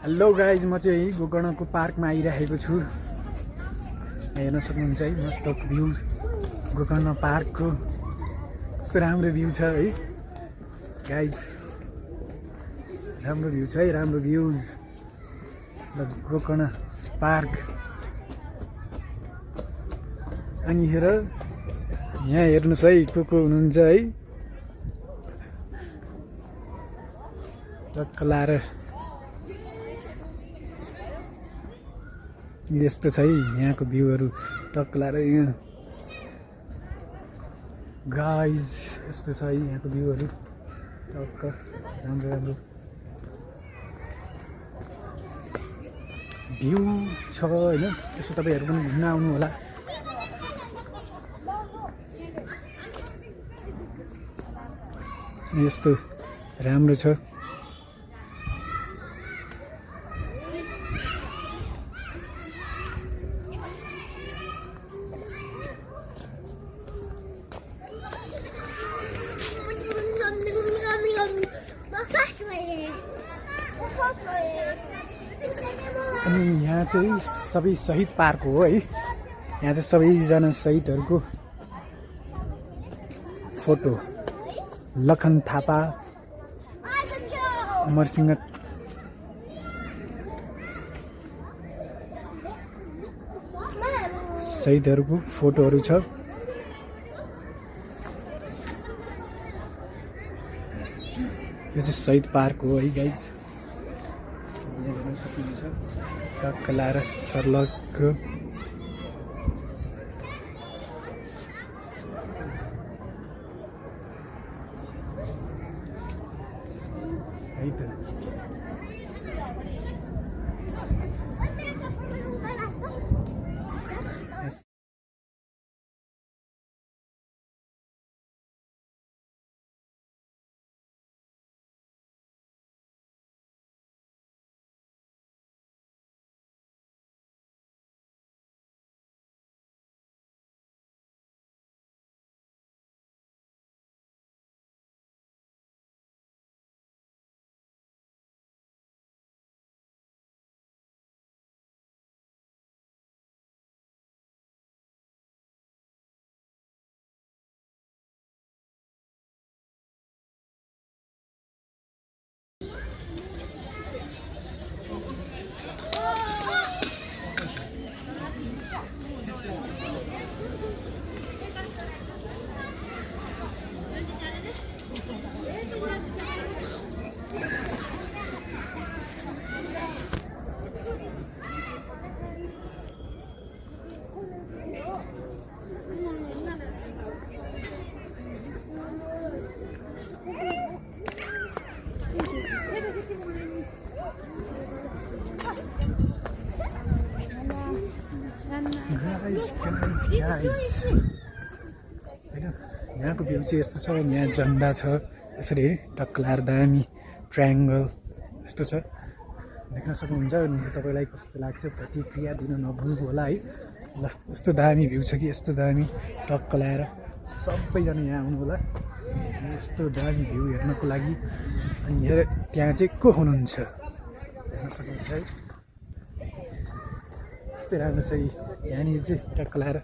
Hello guys, म चाहिँ गोकर्णको पार्कमा आइरहेको छु। हेर्न सक्नुहुन्छ है, मस्त भ्यू गोकर्ण पार्कको। कस्तो राम्रो भ्यू छ है गाइज, राम्रो भ्यू छ है, राम्रो भ्यूज गोकर्ण पार्क। अनि हेर यहाँ हेर्नुहोस् है, को हुनुहुन्छ है, टक्क लाएर यस्तो छ है यहाँको भ्यूहरू। टक्क लाएर यहाँ गाइज यस्तो छ है यहाँको भ्यूहरू। टक्क राम्रो राम्रो भ्यू छ होइन। यसो तपाईँहरू पनि घुम्न आउनु होला। यस्तो राम्रो छ। अनि यहाँ चाहिँ सबै शहीद पार्क हो है। यहाँ चाहिँ सबैजना शहीदहरूको फोटो, लखन थापा, अमरसिंह शहीदहरूको फोटोहरू छ। यो चाहिँ शहीद पार्क हो है गाइज, हेर्न सक्नुहुन्छ। टक्क लाएर सर्लकको है त। गाइज होइन, यहाँको भ्यू चाहिँ यस्तो छ। यहाँ झन्डा छ यसरी टक्क लाएर दामी ट्रायङ्गल यस्तो छ, देख्न सक्नुहुन्छ। तपाईँलाई कस्तो लाग्छ प्रतिक्रिया दिन नभुल्नु होला है। ल यस्तो दामी भ्यू छ कि, यस्तो दामी। टक्क लाएर सबैजना यहाँ आउनु होला यस्तो दामी भ्यू हेर्नको लागि। अनि त्यहाँ चाहिँ को हुनुहुन्छ हेर्न सक्नुहुन्छ है, यस्तै राम्रो छ यहाँनिर चाहिँ। टक्क लाएर